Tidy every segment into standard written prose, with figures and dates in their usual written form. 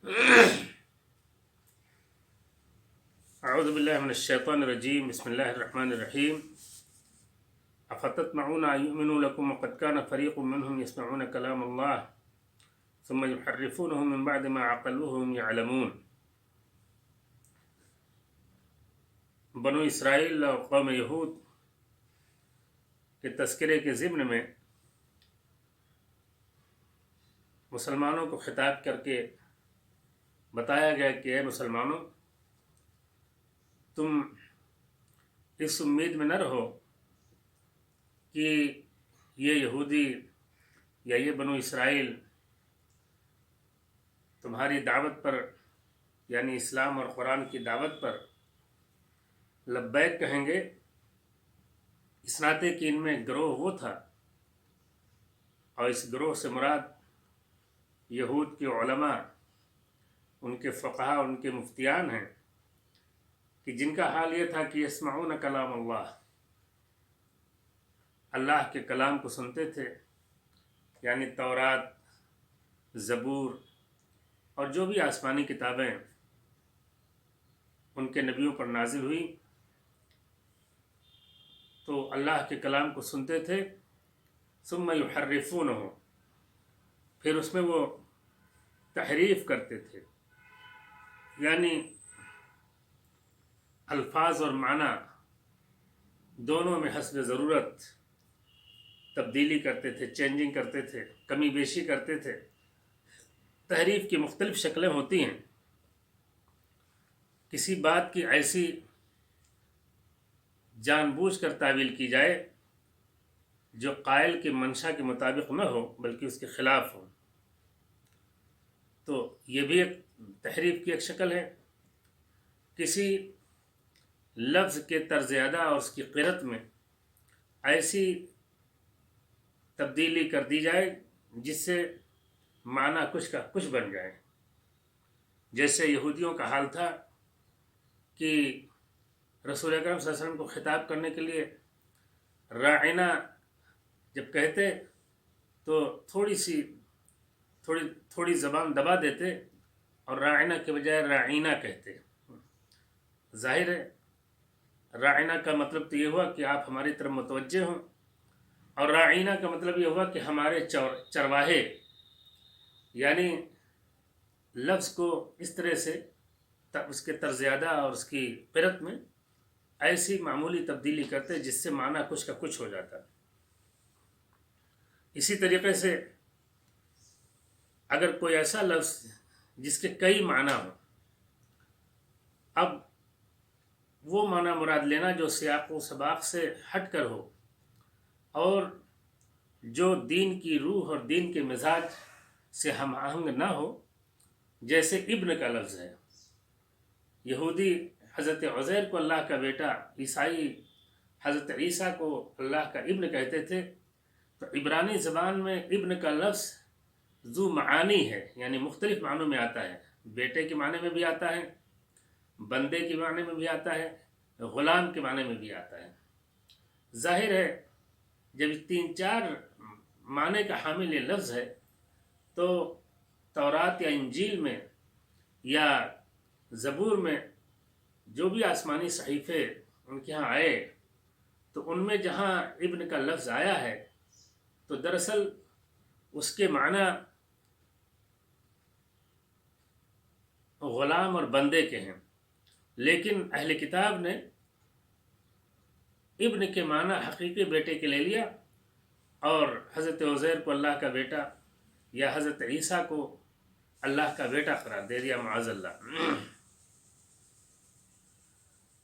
اعوذ باللہ من الشیطان الرجیم بسم اللہ الرحمن الرحیم افتطمعون ان یؤمنوا لکم وقد کان فریق منهم یسمعون کلام اللہ ثم یحرفونه من بعد ما عقلوه وهم یعلمون۔ بنو اسرائیل اور قوم یہود کے تذکرے کے ضمن میں مسلمانوں کو خطاب کر کے بتایا گیا کہ اے مسلمانوں، تم اس امید میں نہ رہو کہ یہ یہودی یا یہ بنو اسرائیل تمہاری دعوت پر یعنی اسلام اور قرآن کی دعوت پر لبیک کہیں گے، اس ناطے کہ ان میں گروہ وہ تھا، اور اس گروہ سے مراد یہود کے علماء، ان کے فقہاء، ان کے مفتیان ہیں کہ جن کا حال یہ تھا کہ یسمعون کلام اللہ کے کلام کو سنتے تھے، یعنی تورات، زبور اور جو بھی آسمانی کتابیں ان کے نبیوں پر نازل ہوئی، تو اللہ کے کلام کو سنتے تھے، ثم یحرفونہ، پھر اس میں وہ تحریف کرتے تھے، یعنی الفاظ اور معنی دونوں میں حسب ضرورت تبدیلی کرتے تھے، چینجنگ کرتے تھے، کمی بیشی کرتے تھے۔ تحریف کی مختلف شکلیں ہوتی ہیں۔ کسی بات کی ایسی جان بوجھ کر تعویل کی جائے جو قائل کے منشا کے مطابق نہ ہو بلکہ اس کے خلاف ہو، تو یہ بھی ایک تحریف کی ایک شکل ہے۔ کسی لفظ کے طرز ادا اور اس کی قرت میں ایسی تبدیلی کر دی جائے جس سے معنی کچھ کا کچھ بن جائے، جیسے یہودیوں کا حال تھا کہ رسول اکرم صلی اللہ علیہ وسلم کو خطاب کرنے کے لیے راعنا جب کہتے تو تھوڑی زبان دبا دیتے اور راعنا کے بجائے راعینا کہتے۔ ظاہر ہے راعنا کا مطلب تو یہ ہوا کہ آپ ہماری طرف متوجہ ہوں، اور راعینا کا مطلب یہ ہوا کہ ہمارے چرواہے، یعنی لفظ کو اس طرح سے اس کے طرز ادا اور اس کی قرت میں ایسی معمولی تبدیلی کرتے جس سے معنی کچھ کا کچھ ہو جاتا۔ اسی طریقے سے اگر کوئی ایسا لفظ جس کے کئی معنی ہوں، اب وہ معنی مراد لینا جو سیاق و سباق سے ہٹ کر ہو اور جو دین کی روح اور دین کے مزاج سے ہم آہنگ نہ ہو، جیسے ابن کا لفظ ہے۔ یہودی حضرت عزیر کو اللہ کا بیٹا، عیسائی حضرت عیسیٰ کو اللہ کا ابن کہتے تھے، تو عبرانی زبان میں ابن کا لفظ ذو معانی ہے، یعنی مختلف معنوں میں آتا ہے۔ بیٹے کے معنی میں بھی آتا ہے، بندے کے معنی میں بھی آتا ہے، غلام کے معنی میں بھی آتا ہے۔ ظاہر ہے جب 3-4 معنی کا حامل یہ لفظ ہے تو تورات یا انجیل میں یا زبور میں جو بھی آسمانی صحیفے ان کے ہاں آئے، تو ان میں جہاں ابن کا لفظ آیا ہے تو دراصل اس کے معنی غلام اور بندے کے ہیں، لیکن اہل کتاب نے ابن کے معنی حقیقی بیٹے کے لے لیا اور حضرت عزیر کو اللہ کا بیٹا یا حضرت عیسیٰ کو اللہ کا بیٹا قرار دے دیا، معاذ اللہ۔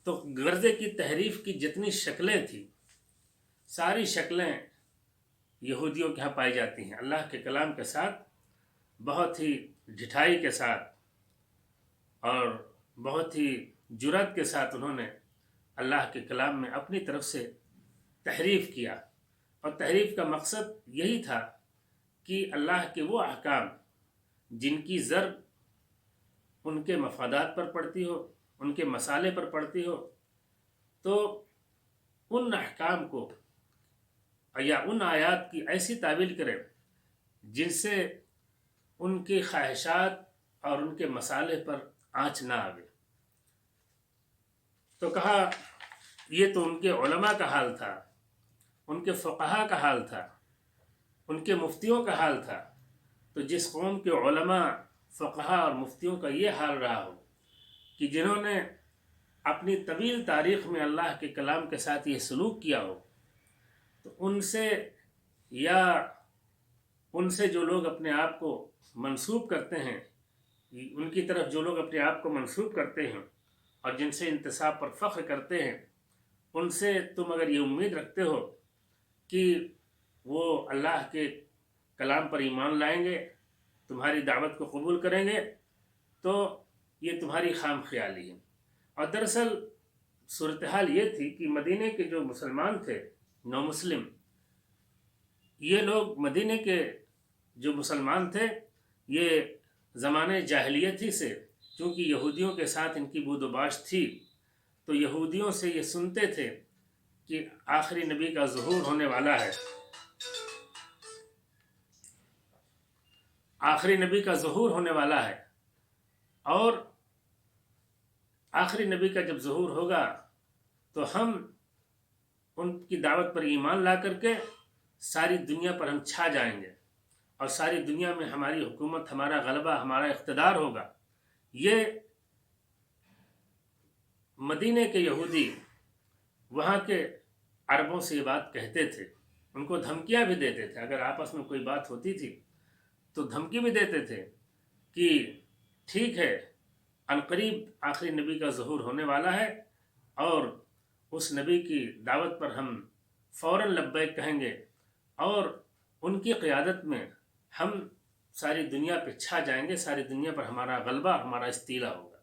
تو غرضے کی تحریف کی جتنی شکلیں تھیں، ساری شکلیں یہودیوں کے ہاں پائی جاتی ہیں۔ اللہ کے کلام کے ساتھ بہت ہی ڈھٹائی کے ساتھ اور بہت ہی جرأت کے ساتھ انہوں نے اللہ کے کلام میں اپنی طرف سے تحریف کیا، اور تحریف کا مقصد یہی تھا کہ اللہ کے وہ احکام جن کی ضرب ان کے مفادات پر پڑتی ہو، ان کے مسالے پر پڑتی ہو، تو ان احکام کو یا ان آیات کی ایسی تعویل کرے جن سے ان کی خواہشات اور ان کے مصالح پر آنچ نہ آوے۔ تو کہا یہ تو ان کے علماء کا حال تھا، ان کے فقہا کا حال تھا، ان کے مفتیوں کا حال تھا۔ تو جس قوم کے علماء، فقہا اور مفتیوں کا یہ حال رہا ہو کہ جنہوں نے اپنی طویل تاریخ میں اللہ کے کلام کے ساتھ یہ سلوک کیا ہو، تو ان سے جو لوگ اپنے آپ کو منسوب کرتے ہیں، ان کی طرف جو لوگ اپنے آپ کو منسوب کرتے ہیں اور جن سے انتساب پر فخر کرتے ہیں، ان سے تم اگر یہ امید رکھتے ہو کہ وہ اللہ کے کلام پر ایمان لائیں گے، تمہاری دعوت کو قبول کریں گے، تو یہ تمہاری خام خیالی ہے۔ اور دراصل صورتحال یہ تھی کہ مدینے کے جو مسلمان تھے، نو مسلم، یہ لوگ مدینے کے جو مسلمان تھے، یہ زمانے جاہلیت ہی سے، چونکہ یہودیوں کے ساتھ ان کی بود و باش تھی، تو یہودیوں سے یہ سنتے تھے کہ آخری نبی کا ظہور ہونے والا ہے، آخری نبی کا ظہور ہونے والا ہے، اور آخری نبی کا جب ظہور ہوگا تو ہم ان کی دعوت پر ایمان لا کر کے ساری دنیا پر ہم چھا جائیں گے، اور ساری دنیا میں ہماری حکومت، ہمارا غلبہ، ہمارا اقتدار ہوگا۔ یہ مدینے کے یہودی وہاں کے عربوں سے یہ بات کہتے تھے، ان کو دھمکیاں بھی دیتے تھے، اگر آپس میں کوئی بات ہوتی تھی تو دھمکی بھی دیتے تھے کہ ٹھیک ہے، عنقریب آخری نبی کا ظہور ہونے والا ہے، اور اس نبی کی دعوت پر ہم فوراً لبیک کہیں گے، اور ان کی قیادت میں ہم ساری دنیا پہ چھا جائیں گے، ساری دنیا پر ہمارا غلبہ، ہمارا استیلا ہوگا۔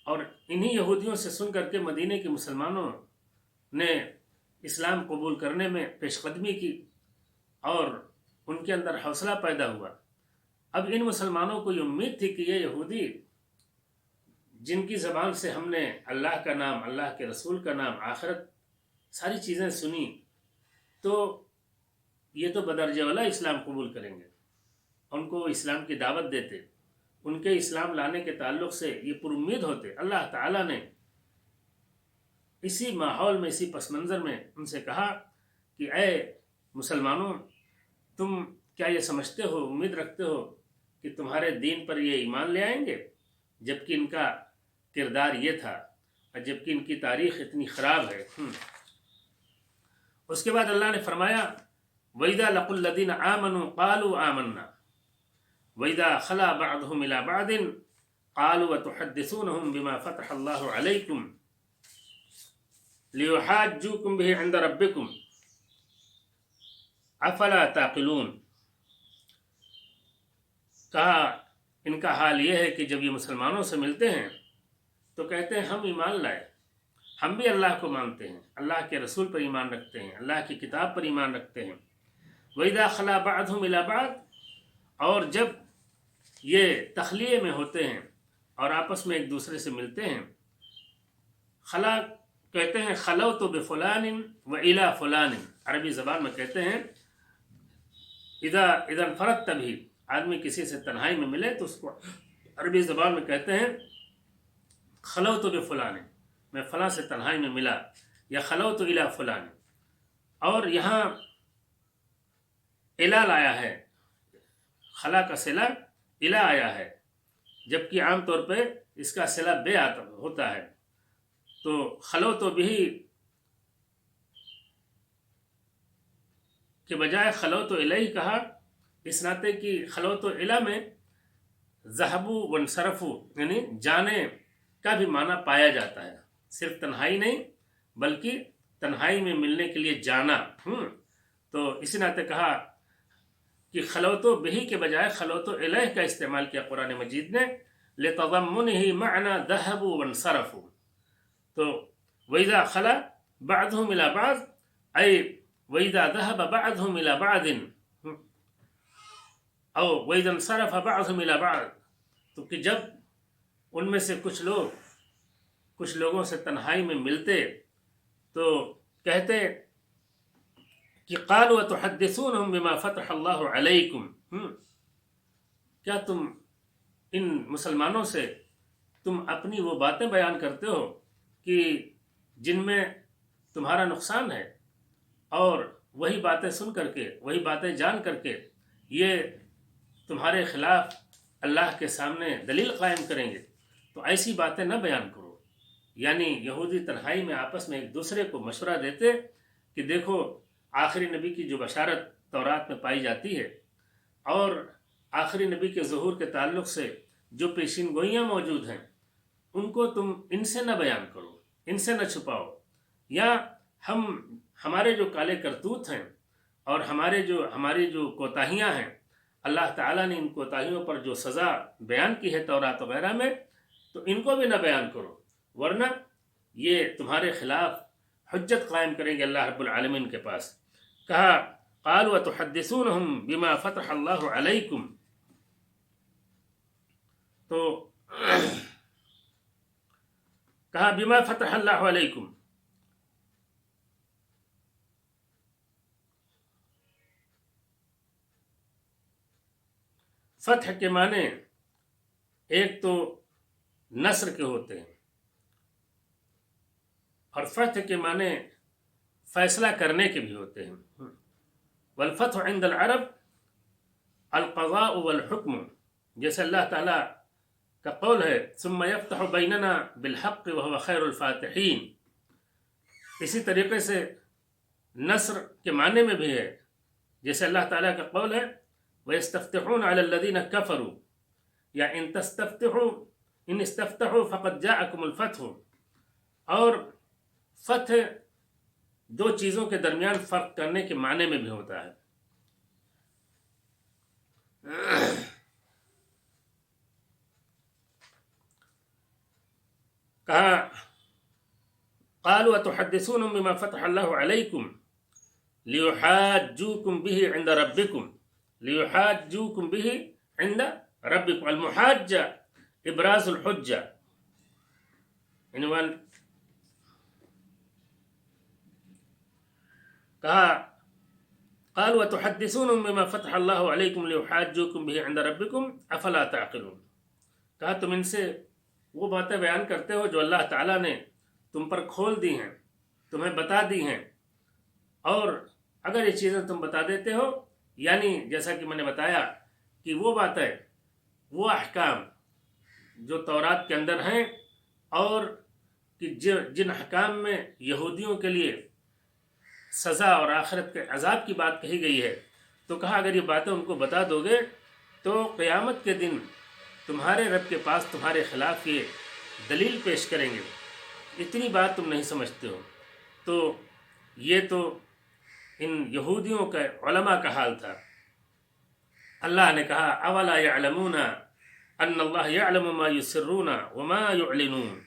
اور انہی یہودیوں سے سن کر کے مدینے کے مسلمانوں نے اسلام قبول کرنے میں پیش قدمی کی، اور ان کے اندر حوصلہ پیدا ہوا۔ اب ان مسلمانوں کو یہ امید تھی کہ یہ یہودی جن کی زبان سے ہم نے اللہ کا نام، اللہ کے رسول کا نام، آخرت، ساری چیزیں سنی، تو یہ تو بدرجہ والا اسلام قبول کریں گے، ان کو اسلام کی دعوت دیتے، ان کے اسلام لانے کے تعلق سے یہ پر امید ہوتے۔ اللہ تعالیٰ نے اسی ماحول میں، اسی پس منظر میں ان سے کہا کہ اے مسلمانوں، تم کیا یہ سمجھتے ہو، امید رکھتے ہو کہ تمہارے دین پر یہ ایمان لے آئیں گے، جبکہ ان کا کردار یہ تھا، اور جبکہ ان کی تاریخ اتنی خراب ہے۔ اس کے بعد اللہ نے فرمایا وَإِذَا لَقُوا الَّذِينَ آمَنُوا قَالُوا آمَنَّا وَإِذَا خَلَا بَعْضُهُمْ إِلَى بَعْضٍ قَالُوا وَتُحَدِّثُونَهُمْ بِمَا فَتَحَ اللَّهُ عَلَيْكُمْ لِيُحَاجُّوكُمْ بِهِ عِنْدَ رَبِّكُمْ أَفَلَا تَعْقِلُونَ۔ کہا ان کا حال یہ ہے کہ جب یہ مسلمانوں سے ملتے ہیں تو کہتے ہیں ہم ایمان لائے، ہم بھی اللہ کو مانتے ہیں، اللہ کے رسول پر ایمان رکھتے ہیں، اللہ کی کتاب پر ایمان رکھتے ہیں۔ وَإِذَا خَلَا بَعْضُهُمْ إِلَى بَعْضٍ، اور جب یہ تخلیے میں ہوتے ہیں اور آپس میں ایک دوسرے سے ملتے ہیں، خلا کہتے ہیں خلوت بفلان وإلى فلان، عربی زبان میں کہتے ہیں اذا انفردت، بھی آدمی کسی سے تنہائی میں ملے تو اس کو عربی زبان میں کہتے ہیں خلوت بفلان، میں فلاں سے تنہائی میں ملا، یا خلوت إلى فلان۔ اور یہاں الا لایا ہے، خلا کا صلہ الا آیا ہے، جبکہ عام طور پہ اس کا صلہ بے ہوتا ہے، تو خلوت بھی کے بجائے خلوت الیہ کہا، اس ناطے کی خلوت الا میں ذہبوا وانصرفوا، یعنی جانے کا بھی معنی پایا جاتا ہے، صرف تنہائی نہیں بلکہ تنہائی میں ملنے کے لیے جانا۔ تو اسی ناطے کہا کہ خلوت بہی کے بجائے خلوت الیہ کا استعمال کیا قرآن مجید نے، لتضمنہ معنی ذہبوا وانصرفوا۔ تو وَإِذَا خَلَا بَعْضُهُمْ إِلَى بَعْضٍ، أي وَإِذَا ذَهَبَ بَعْضُهُمْ إِلَى بَعْضٍ، أو وَإِذَا انصَرَفَ بَعْضُهُمْ إِلَى بَعْضٍ، تو کہ جب ان میں سے کچھ لوگوں سے تنہائی میں ملتے تو کہتے کہ قالوا وتحدثونهم بما فتح اللہ علیکم، کیا تم ان مسلمانوں سے تم اپنی وہ باتیں بیان کرتے ہو کہ جن میں تمہارا نقصان ہے، اور وہی باتیں سن کر کے، وہی باتیں جان کر کے یہ تمہارے خلاف اللہ کے سامنے دلیل قائم کریں گے؟ تو ایسی باتیں نہ بیان کرو۔ یعنی یہودی تنہائی میں آپس میں ایک دوسرے کو مشورہ دیتے کہ دیکھو، آخری نبی کی جو بشارت تورات میں پائی جاتی ہے، اور آخری نبی کے ظہور کے تعلق سے جو پیشین گوئیاں موجود ہیں، ان کو تم ان سے نہ بیان کرو، ان سے نہ چھپاؤ، یا ہمارے جو کالے کرتوت ہیں اور ہماری جو کوتاہیاں ہیں، اللہ تعالیٰ نے ان کوتاہیوں پر جو سزا بیان کی ہے تورات وغیرہ میں، تو ان کو بھی نہ بیان کرو، ورنہ یہ تمہارے خلاف حجت قائم کریں گے اللہ رب العالمین کے پاس۔ کہا قالوا تحدثونہم بما فتح اللہ علیکم، تو کہا بما فتح اللہ علیکم، فتح کے معنی ایک تو نصر کے ہوتے ہیں، اور فتح کے معنی فیصلہ کرنے کے بھی ہوتے ہیں۔ والفتح عند العرب القضاء والحکم، جیسے اللہ تعالیٰ کا قول ہے ثم يفتح بیننا بالحق وهو خیر الفاتحین، اسی طریقے سے نصر کے معنی میں بھی ہے، جیسے اللہ تعالیٰ کا قول ہے وَيَسْتَفْتِحُونَ عَلَى الَّذِينَ كَفَرُوا، یا ان استفتحوا فقد جاءكم الفتح، اور فتح دو چیزوں کے درمیان فرق کرنے کے معنی میں بھی ہوتا ہے۔ کہا قالوا تحدثونهم بما فتح الله عليكم ليحاجوكم به عند ربكم، ليحاجوكم به عند ربكم، المحاجة ابراز الحجة، عنوان۔ کہا قالوا تحدثونهم بما فتح الله عليكم ليحاجوكم به عند ربكم افلا تعقلون، کہا تم ان سے وہ باتیں بیان کرتے ہو جو اللہ تعالیٰ نے تم پر کھول دی ہیں، تمہیں بتا دی ہیں، اور اگر یہ چیزیں تم بتا دیتے ہو، یعنی جیسا کہ میں نے بتایا کہ وہ باتیں، وہ احکام جو تورات کے اندر ہیں، اور کہ جن احکام میں یہودیوں کے لیے سزا اور آخرت کے عذاب کی بات کہی گئی ہے، تو کہا اگر یہ باتیں ان کو بتا دو گے تو قیامت کے دن تمہارے رب کے پاس تمہارے خلاف یہ دلیل پیش کریں گے، اتنی بات تم نہیں سمجھتے ہو۔ تو یہ تو ان یہودیوں کے علماء کا حال تھا۔ اللہ نے کہا اولا یعلمون ان اللہ یعلم ما یسرون وما یعلنون،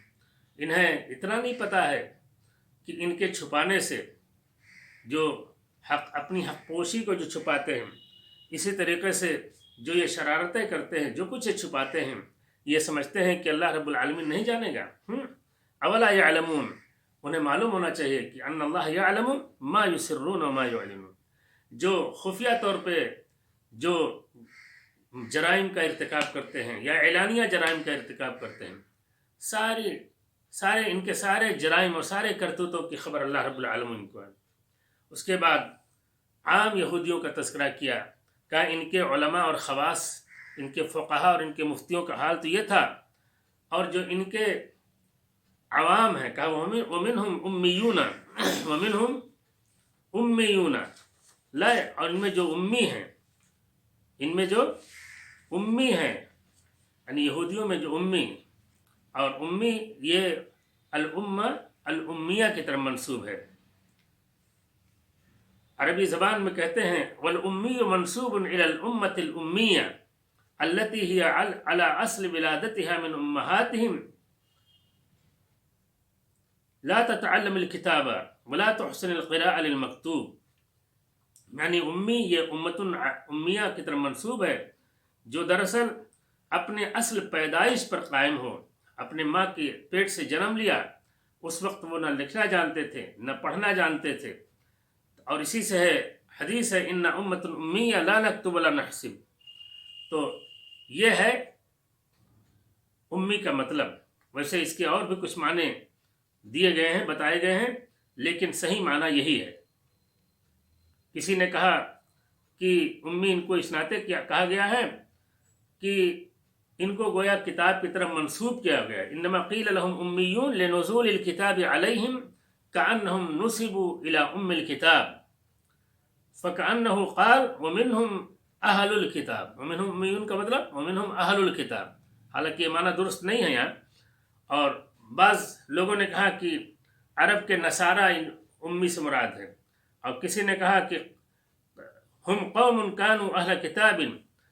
انہیں اتنا نہیں پتہ ہے کہ ان کے چھپانے سے، جو اپنی حق پوشی کو جو چھپاتے ہیں، اسی طریقے سے جو یہ شرارتیں کرتے ہیں، جو کچھ یہ چھپاتے ہیں، یہ سمجھتے ہیں کہ اللہ رب العالمین نہیں جانے گا۔ اولا یعلمون، انہیں معلوم ہونا چاہیے کہ ان اللہ یعلم ما یسرون وما یعلنون، جو خفیہ طور پہ جو جرائم کا ارتکاب کرتے ہیں یا اعلانیہ جرائم کا ارتکاب کرتے ہیں، سارے ان کے سارے جرائم اور سارے کرتوتوں کی خبر اللہ رب العالمین کو ہے۔ اس کے بعد عام یہودیوں کا تذکرہ کیا، کہا ان کے علماء اور خواص، ان کے فقہاء اور ان کے مفتیوں کا حال تو یہ تھا، اور جو ان کے عوام ہیں، کہا وَمِنْهُمْ أُمِّيُّونَ وَمِنْهُمْ أُمِّيُّونَ، لا، اور ان میں جو امی ہیں، ان میں جو امی ہیں، یعنی یہودیوں میں جو امی، اور امی یہ الامہ الامیہ کی طرف منسوب ہے۔ عربی زبان میں کہتے ہیں والأمی منسوب إلى الأمة الأمیہ التي هي على أصل ولادتها من أمهاتهم لا تتعلم الكتابة ولا تحسن القراءة للمكتوب، یعنی امی یہ امت امیہ کی طرف منسوب ہے، جو دراصل اپنے اصل پیدائش پر قائم ہو، اپنے ماں کے پیٹ سے جنم لیا، اس وقت وہ نہ لکھنا جانتے تھے نہ پڑھنا جانتے تھے، اور اسی سے ہے حدیث ہے ان امت امیہ لا نکتب ولا نحسب، تو یہ ہے امی کا مطلب۔ ویسے اس کے اور بھی کچھ معنی دیے گئے ہیں، بتائے گئے ہیں، لیکن صحیح معنی یہی ہے۔ کسی نے کہا کہ امی ان کو اس ناطے کہا گیا ہے کہ ان کو گویا کتاب کی طرف منسوب کیا گیا۔ انما قیل لهم امیون لنزول الکتاب علیہم کأنہم نسبوا الی ام الکتاب فکأنہ قال ومنہم اہل الکتاب۔ ومنہم امیون کا مطلب ومنہم اہل الکتاب، حالانکہ یہ معنی درست نہیں ہے یہاں۔ اور بعض لوگوں نے کہا کہ عرب کے نصارہ امی سے مراد ہے، اور کسی نے کہا کہ ہم قوم كانوا اہل کتاب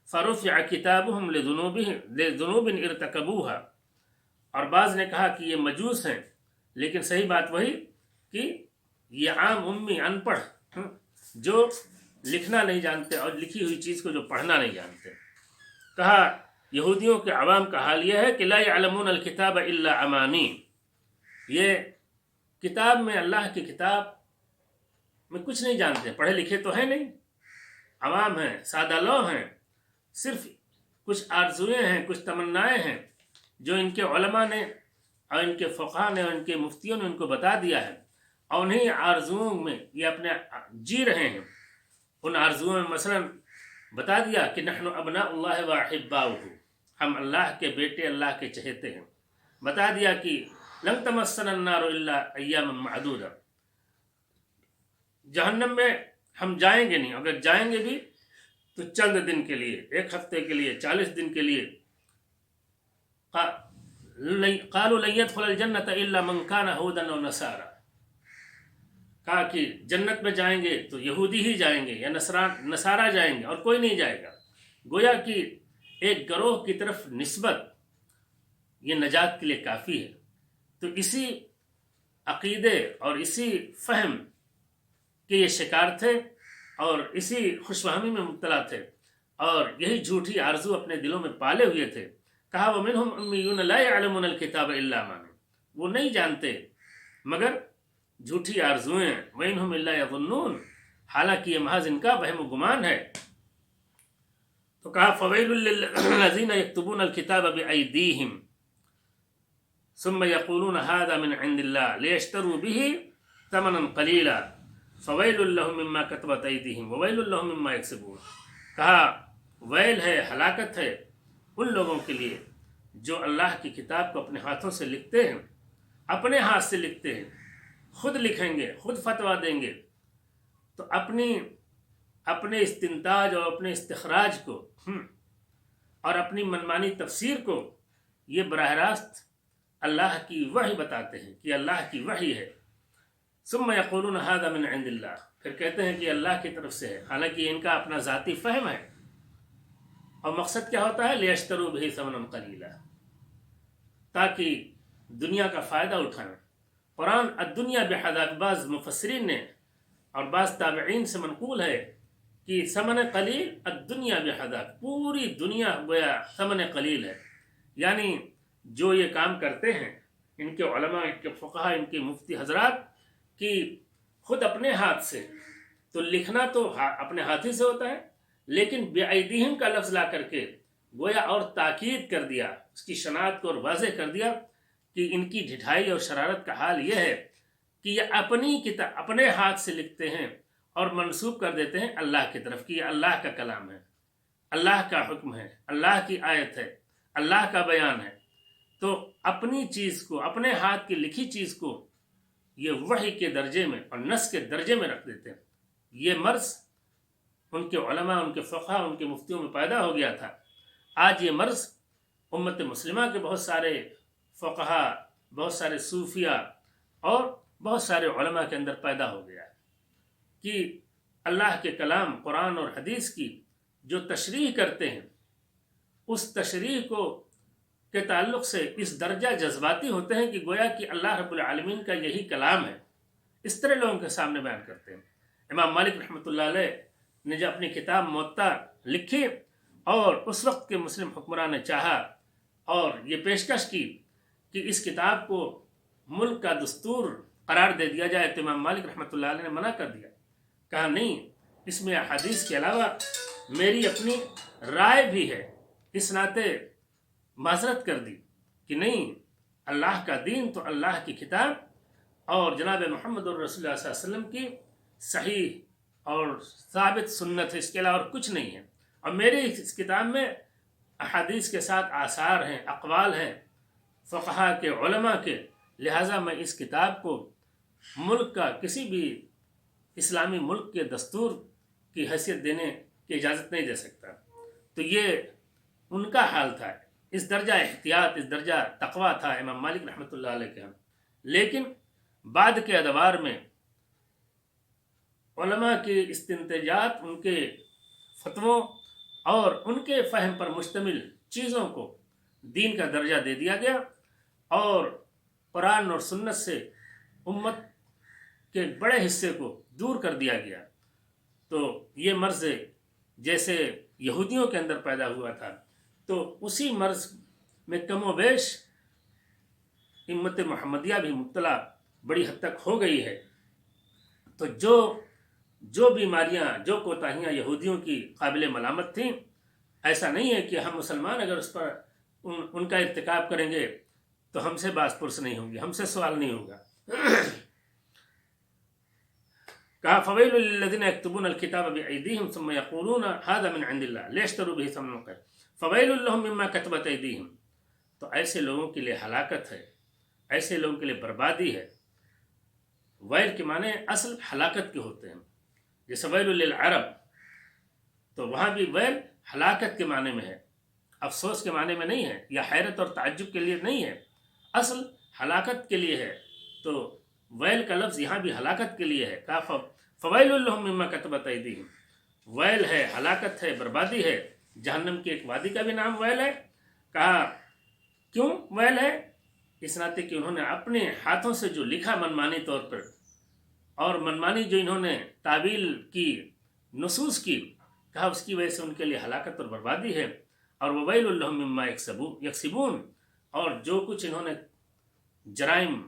فرفع کتابهم لذنوب ارتکبوها، اور بعض نے کہا کہ یہ مجوس ہیں، لیکن صحیح بات وہی کہ یہ عام امی ان پڑھ جو لکھنا نہیں جانتے اور لکھی ہوئی چیز کو جو پڑھنا نہیں جانتے۔ کہا یہودیوں کے عوام کا حال یہ ہے کہ لا يعلمون الکتاب الا امانی، یہ کتاب میں، اللہ کی کتاب میں کچھ نہیں جانتے، پڑھے لکھے تو ہیں نہیں، عوام ہیں، سادہ لو ہیں، صرف کچھ آرزویں ہیں، کچھ تمنائیں ہیں جو ان کے علماء نے اور ان کے فقہاء نے اور ان کے مفتیوں نے ان کو بتا دیا ہے، اور انہیں آرزوؤں میں یہ اپنے جی رہے ہیں۔ ان آرزوؤں میں مثلا بتا دیا کہ نحن ابناء اللہ و احباؤہ، ہم اللہ کے بیٹے، اللہ کے چہیتے ہیں۔ بتا دیا کہ لن تمسنا النار الا ایاما معدودہ، جہنم میں ہم جائیں گے نہیں، اگر جائیں گے بھی تو چند دن کے لیے، ایک ہفتے کے لیے، 40 دن کے لیے۔ قالوا لن يدخل الجنة الا من كان هودا او نصارى، کہا کہ جنت میں جائیں گے تو یہودی ہی جائیں گے یا نصارہ جائیں گے، اور کوئی نہیں جائے گا۔ گویا کہ ایک گروہ کی طرف نسبت یہ نجات کے لیے کافی ہے۔ تو اسی عقیدے اور اسی فہم کے یہ شکار تھے اور اسی خوش فہمی میں مبتلا تھے، اور یہی جھوٹی آرزو اپنے دلوں میں پالے ہوئے تھے۔ کہا ومنہم امیون لا يعلمون الکتاب الا امانی، وہ نہیں جانتے مگر جھوٹی آرزویں، وَإِنْهُمْ إِلَّا يَظُنُّونَ، حالانکہ یہ محض ان کا وہم و گمان ہے۔ تو کہا فَوَيْلٌ لِلَّذِينَ يَكْتُبُونَ الْكِتَابَ بِأَيْدِيهِمْ ثُمَّ يَقُولُونَ هَذَا مِنْ عِنْدِ اللَّهِ لِيَشْتَرُوا بِهِ ثَمَنًا قَلِيلًا فَوَيْلٌ لَهُم مِّمَّا كَتَبَتْ أَيْدِيهِمْ وَوَيْلٌ لَهُم مِّمَّا يَكْسِبُونَ۔ کہا ویل ہے، ہلاکت ہے ان لوگوں کے لیے جو اللہ کی کتاب کو اپنے ہاتھوں سے لکھتے ہیں، اپنے ہاتھ سے لکھتے ہیں، خود لکھیں گے، خود فتویٰ دیں گے، تو اپنے استنتاج اور اپنے استخراج کو اور اپنی منمانی تفسیر کو یہ براہ راست اللہ کی وحی بتاتے ہیں کہ اللہ کی وحی ہے۔ ثم یقولون ھذا من عند اللہ، پھر کہتے ہیں کہ اللہ کی طرف سے ہے، حالانکہ ان کا اپنا ذاتی فہم ہے۔ اور مقصد کیا ہوتا ہے؟ لیشتروا بہ ثمنا قلیلا، تاکہ دنیا کا فائدہ اٹھائیں۔ قرآن الدنیا بحذاف، بعض مفسرین نے اور بعض تابعین سے منقول ہے کہ ثمن قلیل الدنیا بحذاف، پوری دنیا گویا ثمن قلیل ہے، یعنی جو یہ کام کرتے ہیں ان کے علماء، ان کے فقہاء، ان کے مفتی حضرات، کہ خود اپنے ہاتھ سے، تو لکھنا تو اپنے ہاتھ ہی سے ہوتا ہے، لیکن بِأَيْدِيهِمْ کا لفظ لا کر کے گویا اور تاکید کر دیا، اس کی شناعت کو اور واضح کر دیا کہ ان کی ڈھٹائی اور شرارت کا حال یہ ہے کہ یہ اپنی کتاب اپنے ہاتھ سے لکھتے ہیں اور منسوب کر دیتے ہیں اللہ کی طرف کہ یہ اللہ کا کلام ہے، اللہ کا حکم ہے، اللہ کی آیت ہے، اللہ کا بیان ہے۔ تو اپنی چیز کو، اپنے ہاتھ کی لکھی چیز کو یہ وحی کے درجے میں اور نص کے درجے میں رکھ دیتے ہیں۔ یہ مرض ان کے علماء، ان کے فقہاء، ان کے مفتیوں میں پیدا ہو گیا تھا۔ آج یہ مرض امت مسلمہ کے بہت سارے فقہاء، بہت سارے صوفیاء اور بہت سارے علماء کے اندر پیدا ہو گیا ہے کہ اللہ کے کلام قرآن اور حدیث کی جو تشریح کرتے ہیں، اس تشریح کے تعلق سے اس درجہ جذباتی ہوتے ہیں کہ گویا کہ اللہ رب العالمین کا یہی کلام ہے، اس طرح لوگوں کے سامنے بیان کرتے ہیں۔ امام مالک رحمۃ اللہ علیہ نے جو اپنی کتاب موطا لکھی، اور اس وقت کے مسلم حکمران نے چاہا اور یہ پیشکش کی کہ اس کتاب کو ملک کا دستور قرار دے دیا جائے، تو امام مالک رحمۃ اللہ علیہ نے منع کر دیا، کہا نہیں، اس میں احادیث کے علاوہ میری اپنی رائے بھی ہے، اس ناطے معذرت کر دی کہ نہیں، اللہ کا دین تو اللہ کی کتاب اور جناب محمد الرسول اللہ صلی اللہ علیہ وسلم کی صحیح اور ثابت سنت ہے، اس کے علاوہ اور کچھ نہیں ہے۔ اور میری اس کتاب میں احادیث کے ساتھ آثار ہیں، اقوال ہیں فقہا کے، علماء کے، لہٰذا میں اس کتاب کو ملک کا کسی بھی اسلامی ملک کے دستور کی حیثیت دینے کی اجازت نہیں دے سکتا۔ تو یہ ان کا حال تھا، اس درجہ احتیاط، اس درجہ تقویٰ تھا امام مالک رحمۃ اللہ علیہ کے ہاں۔ لیکن بعد کے ادوار میں علماء کے استنتاجات، ان کے فتووں اور ان کے فہم پر مشتمل چیزوں کو دین کا درجہ دے دیا گیا، اور قرآن اور سنت سے امت کے بڑے حصے کو دور کر دیا گیا۔ تو یہ مرض جیسے یہودیوں کے اندر پیدا ہوا تھا، تو اسی مرض میں کم و بیش امت محمدیہ بھی مبتلا بڑی حد تک ہو گئی ہے۔ تو جو بیماریاں، جو کوتاہیاں یہودیوں کی قابل ملامت تھیں، ایسا نہیں ہے کہ ہم مسلمان اگر اس پر ان کا ارتکاب کریں گے تو ہم سے باز پرس نہیں ہوں گے، ہم سے سوال نہیں ہوگا۔ کہا فویل للذین یکتبون الکتاب بایدیہم ثم یقولون ھذا من عند اللہ لیشتروا بہ ثمنا قلیلا فویل لہم مما کتبت ایدیہم۔ تو ایسے لوگوں کے لیے ہلاکت ہے، ایسے لوگوں کے لیے بربادی ہے۔ ویل کے معنی اصل ہلاکت کے ہوتے ہیں، جیسے ویل للعرب، تو وہاں بھی ویل ہلاکت کے معنی میں ہے، افسوس کے معنی میں نہیں ہے، یا حیرت اور تعجب کے لیے نہیں ہے، اصل ہلاکت کے لیے ہے۔ تو ویل کا لفظ یہاں بھی ہلاکت کے لیے ہے۔ کہا فویل لہم مما کتبت ایدیہم، ویل ہے، ہلاکت ہے، بربادی ہے۔ جہنم کی ایک وادی کا بھی نام ویل ہے۔ کہا کیوں ویل ہے؟ اس ناطے کہ انہوں نے اپنے ہاتھوں سے جو لکھا منمانی طور پر، اور منمانی جو انہوں نے تعویل کی، نصوص کی، کہا اس کی وجہ سے ان کے لیے ہلاکت اور بربادی ہے۔ اور وویل لہم مما یکسبون، اور جو کچھ انہوں نے جرائم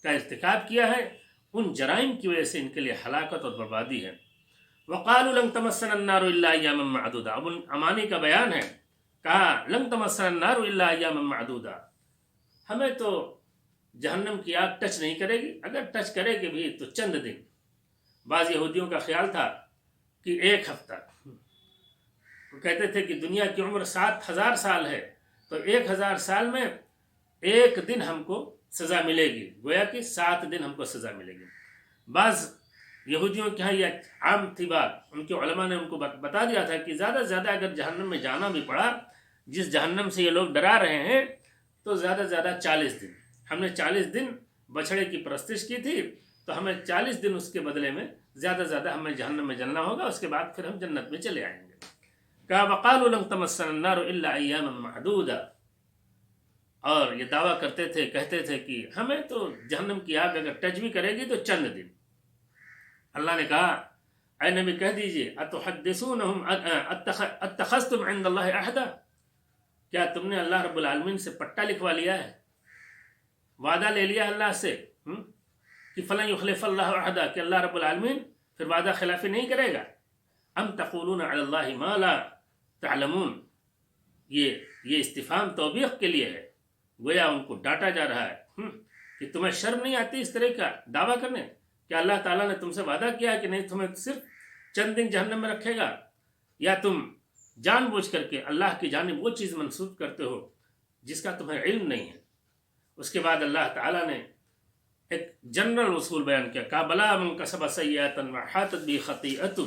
کا ارتکاب کیا ہے، ان جرائم کی وجہ سے ان کے لیے ہلاکت اور بربادی ہے۔ وقالوا لن تمسنا النار الا ایاما معدودا، اب ان امانی کا بیان ہے۔ کہا لن تمسنا النار الا ایاما معدودا، ہمیں تو جہنم کی آگ ٹچ نہیں کرے گی، اگر ٹچ کرے گی بھی تو چند دن۔ بعض یہودیوں کا خیال تھا کہ 1 ہفتہ، وہ کہتے تھے کہ دنیا کی عمر 7000 سال ہے، تو 1000 سال میں 1 دن ہم کو سزا ملے گی، گویا کہ 7 دن ہم کو سزا ملے گی۔ بعض یہودیوں کے ہاں یہ عام تھی بات، ان کے علماء نے ان کو بتا دیا تھا کہ زیادہ سے زیادہ اگر جہنم میں جانا بھی پڑا، جس جہنم سے یہ لوگ ڈرا رہے ہیں، تو زیادہ سے زیادہ 40 دن۔ ہم نے 40 دن بچھڑے کی پرستش کی تھی، تو ہمیں 40 دن اس کے بدلے میں زیادہ سے زیادہ ہمیں جہنم میں جلنا ہوگا، اس کے بعد پھر ہم جنت میں چلے آئیں گے۔ کہا وقالوا لن تمسنا النار الا ایاما معدودا، اور یہ دعویٰ کرتے تھے، کہتے تھے کہ ہمیں تو جہنم کی آگ اگر ٹچ بھی کرے گی تو چند دن۔ اللہ نے کہا اے نبی کہہ دیجئے اتحدثونہم اتخذتم عند اللہ عہدا، کیا تم نے اللہ رب العالمین سے پٹا لکھوا لیا ہے، وعدہ لے لیا اللہ سے کہ فلن یخلف اللہ عہدا، کہ اللہ رب العالمین پھر وعدہ خلافی نہیں کرے گا؟ ام تقولون علی اللہ ما لا تعلمون، یہ استفہام توبیخ کے لیے ہے، گویا ان کو ڈانٹا جا رہا ہے کہ تمہیں شرم نہیں آتی اس طرح کا دعویٰ کرنے کہ اللہ تعالیٰ نے تم سے وعدہ کیا ہے کہ نہیں تمہیں صرف چند دن جہنم میں رکھے گا، یا تم جان بوجھ کر کے اللہ کی جانب وہ چیز منسوب کرتے ہو جس کا تمہیں علم نہیں ہے۔ اس کے بعد اللہ تعالیٰ نے ایک جنرل اصول بیان کیا، کہا بلا من کسب سیئۃ وحاطت بہ خطیئۃ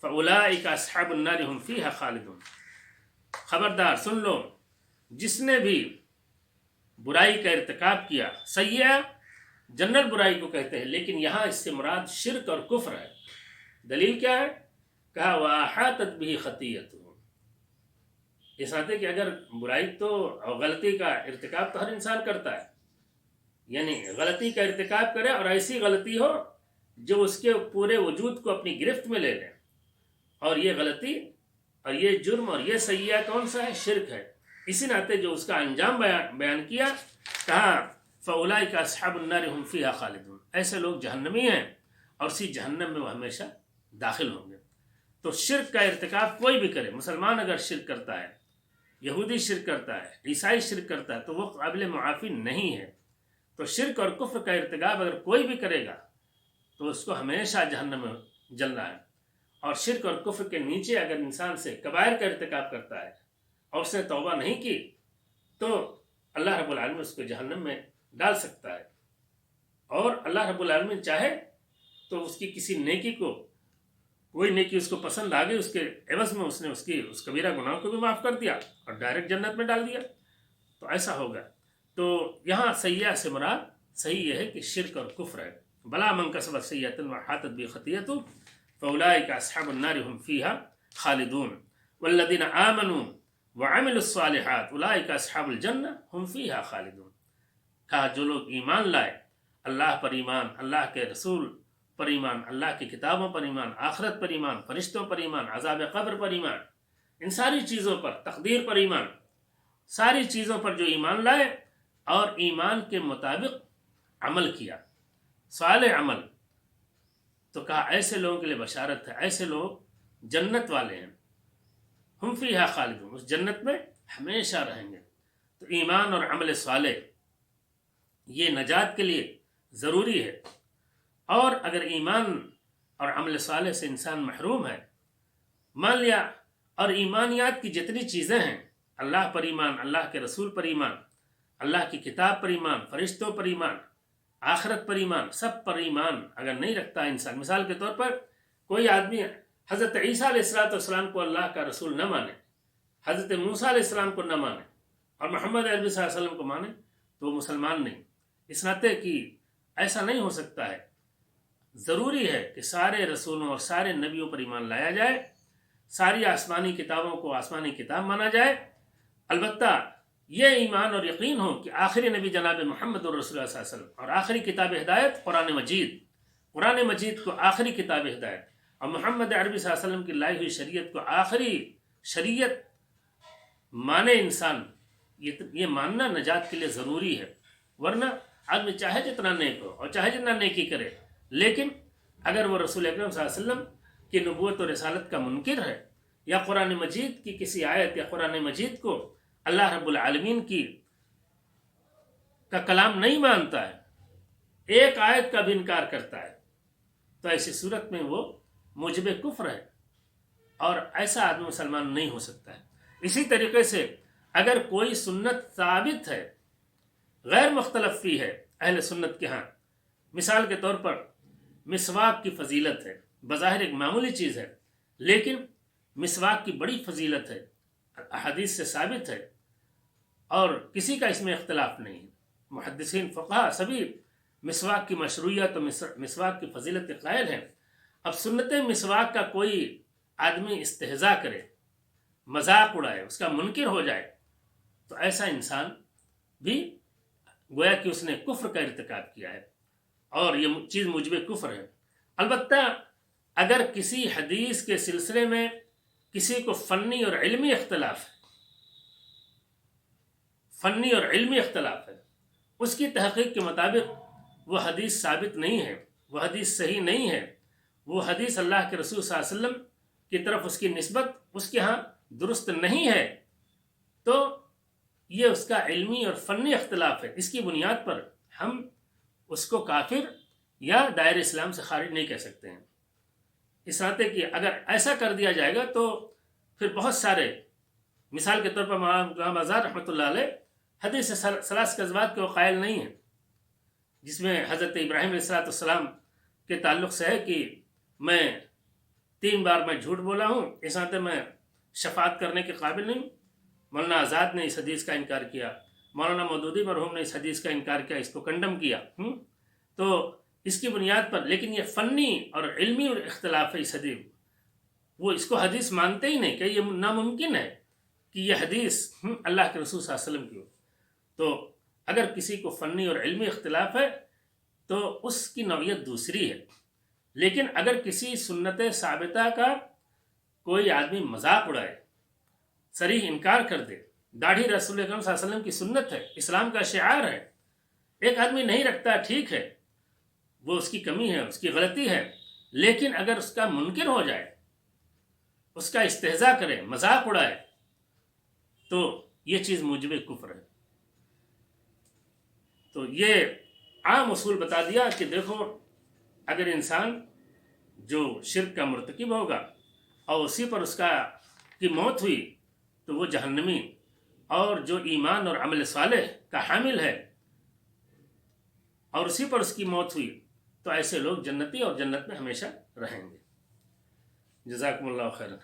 فاولئک اصحاب النار هم فیہا خالدون۔ خبردار سن لو، جس نے بھی برائی کا ارتکاب کیا، سیئہ جنرل برائی کو کہتے ہیں، لیکن یہاں اس سے مراد شرک اور کفر ہے۔ دلیل کیا ہے؟ کہا وَأَحَاطَتْ بِهِ خَطِيئَتُهُ، اس آتے کہ اگر برائی تو غلطی کا ارتکاب تو ہر انسان کرتا ہے، یعنی غلطی کا ارتکاب کرے اور ایسی غلطی ہو جو اس کے پورے وجود کو اپنی گرفت میں لے لے، اور یہ غلطی اور یہ جرم اور یہ سیئہ کون سا ہے؟ شرک ہے۔ اسی ناطے جو اس کا انجام بیان کیا، کہا فَأُولَئِكَ أَصْحَابُ النَّارِ هُمْ فِيهَا خَالِدُونَ، ایسے لوگ جہنمی ہیں اور اسی جہنم میں وہ ہمیشہ داخل ہوں گے۔ تو شرک کا ارتکاب کوئی بھی کرے، مسلمان اگر شرک کرتا ہے یہودی شرک کرتا ہے، عیسائی شرک کرتا ہے، تو وہ قابل معافی نہیں ہے۔ تو شرک اور کفر کا ارتکاب اگر کوئی بھی کرے گا تو اس کو ہمیشہ جہنم میں جلنا ہے۔ اور شرک اور کفر کے نیچے اگر انسان سے کبائر کا ارتکاب کرتا ہے اور اس نے توبہ نہیں کی تو اللہ رب العالمین اس کو جہنم میں ڈال سکتا ہے۔ اور اللہ رب العالمین چاہے تو اس کی کسی نیکی کو، کوئی نیکی اس کو پسند آ گئی، اس کے عوض میں اس نے اس کبیرہ گناہ کو بھی معاف کر دیا اور ڈائریکٹ جنت میں ڈال دیا، تو ایسا ہوگا۔ تو یہاں سیئہ سے مراد صحیح یہ ہے کہ شرک اور کفر ہے۔ بلا من کسب سیئۃ وحاطت بہ خطیئۃ فاولئک اصحاب النار هم فیها خالدون والذین آمنوا وعملوا الصالحات اولئک اصحاب الجنہ هم فیها خالدون۔ کہا جو لوگ ایمان لائے، اللہ پر ایمان، اللہ کے رسول پر ایمان، اللہ کی کتابوں پر ایمان، آخرت پر ایمان، فرشتوں پر ایمان، عذاب قبر پر ایمان، ان ساری چیزوں پر، تقدیر پر ایمان، ساری چیزوں پر جو ایمان لائے اور ایمان کے مطابق عمل کیا، صالح عمل، تو کہا ایسے لوگوں کے لیے بشارت ہے، ایسے لوگ جنت والے ہیں، ہم فیہا خالدون، اس جنت میں ہمیشہ رہیں گے۔ تو ایمان اور عمل صالح یہ نجات کے لیے ضروری ہے۔ اور اگر ایمان اور عمل صالح سے انسان محروم ہے، مان لیا، اور ایمانیات کی جتنی چیزیں ہیں، اللہ پر ایمان، اللہ کے رسول پر ایمان، اللہ کی کتاب پر ایمان، فرشتوں پر ایمان، آخرت پر ایمان، سب پر ایمان اگر نہیں رکھتا انسان، مثال کے طور پر کوئی آدمی حضرت عیسیٰ علیہ السلام کو اللہ کا رسول نہ مانے، حضرت موسیٰ علیہ السلام کو نہ مانے اور محمد عربی صلی اللہ علیہ وسلم کو مانے تو وہ مسلمان نہیں۔ اس ناطے کہ ایسا نہیں ہو سکتا ہے، ضروری ہے کہ سارے رسولوں اور سارے نبیوں پر ایمان لایا جائے، ساری آسمانی کتابوں کو آسمانی کتاب مانا جائے، البتہ یہ ایمان اور یقین ہو کہ آخری نبی جناب محمد رسول اللہ صلی اللہ علیہ وسلم اور آخری کتاب ہدایت قرآن مجید کو آخری کتاب ہدایت اور محمد عربی صلی اللہ علیہ وسلم کی لائی ہوئی شریعت کو آخری شریعت مانے انسان، یہ ماننا نجات کے لیے ضروری ہے۔ ورنہ آدمی چاہے جتنا نیک ہو اور چاہے جتنا نیکی کرے، لیکن اگر وہ رسول اکرم صلی اللہ علیہ وسلم کی نبوت و رسالت کا منکر ہے، یا قرآن مجید کی کسی آیت یا قرآن مجید کو اللہ رب العالمین کا کلام نہیں مانتا ہے، ایک آیت کا بھی انکار کرتا ہے، تو ایسی صورت میں وہ موجب کفر ہے اور ایسا آدمی مسلمان نہیں ہو سکتا ہے۔ اسی طریقے سے اگر کوئی سنت ثابت ہے، غیر مختلف فی ہے اہل سنت کے ہاں، مثال کے طور پر مسواک کی فضیلت ہے، بظاہر ایک معمولی چیز ہے، لیکن مسواک کی بڑی فضیلت ہے، احادیث سے ثابت ہے اور کسی کا اس میں اختلاف نہیں ہے، محدثین فقہا سبھی مسواک کی مشروعیت اور مسواک کی فضیلت کے قائل ہیں۔ اب سنت مسواک کا کوئی آدمی استہزاء کرے، مذاق اڑائے، اس کا منکر ہو جائے، تو ایسا انسان بھی گویا کہ اس نے کفر کا ارتکاب کیا ہے اور یہ چیز موجب کفر ہے۔ البتہ اگر کسی حدیث کے سلسلے میں کسی کو فنی اور علمی اختلاف ہے، اس کی تحقیق کے مطابق وہ حدیث ثابت نہیں ہے، وہ حدیث صحیح نہیں ہے، وہ حدیث اللہ کے رسول صلی اللہ علیہ وسلم کی طرف اس کی نسبت اس کے ہاں درست نہیں ہے، تو یہ اس کا علمی اور فنی اختلاف ہے، اس کی بنیاد پر ہم اس کو کافر یا دائرہ اسلام سے خارج نہیں کہہ سکتے ہیں۔ اس ناطے کہ اگر ایسا کر دیا جائے گا تو پھر بہت سارے، مثال کے طور پر مولانا آزاد رحمۃ اللہ علیہ حدیث ثلاث کذبات کے وہ قائل نہیں ہیں، جس میں حضرت ابراہیم علیہ السلام کے تعلق سے ہے کہ میں 3 بار میں جھوٹ بولا ہوں، اس ناطے میں شفاعت کرنے کے قابل نہیں۔ مولانا آزاد نے اس حدیث کا انکار کیا، مولانا مودودی مرحوم نے اس حدیث کا انکار کیا، اس کو کنڈم کیا۔ تو اس کی بنیاد پر، لیکن یہ فنی اور علمی اختلاف ہے، وہ اس کو حدیث مانتے ہی نہیں کہ یہ ناممکن ہے کہ یہ حدیث اللہ کے رسول صلی اللہ علیہ وسلم کی ہو۔ تو اگر کسی کو فنی اور علمی اختلاف ہے تو اس کی نوعیت دوسری ہے، لیکن اگر کسی سنت ثابتہ کا کوئی آدمی مذاق اڑائے، صریح انکار کر دے، داڑھی رسول اکرم صلی اللہ علیہ وسلم کی سنت ہے، اسلام کا شعار ہے، ایک آدمی نہیں رکھتا، ٹھیک ہے، وہ اس کی کمی ہے، اس کی غلطی ہے، لیکن اگر اس کا منکر ہو جائے، اس کا استہزاء کرے، مذاق اڑائے، تو یہ چیز موجب کفر ہے. تو یہ عام اصول بتا دیا کہ دیکھو اگر انسان جو شرک کا مرتکب ہوگا اور اسی پر اس کی موت ہوئی تو وہ جہنمی، اور جو ایمان اور عمل صالح کا حامل ہے اور اسی پر اس کی موت ہوئی تو ایسے لوگ جنتی اور جنت میں ہمیشہ رہیں گے. جزاکم اللہ خیرا.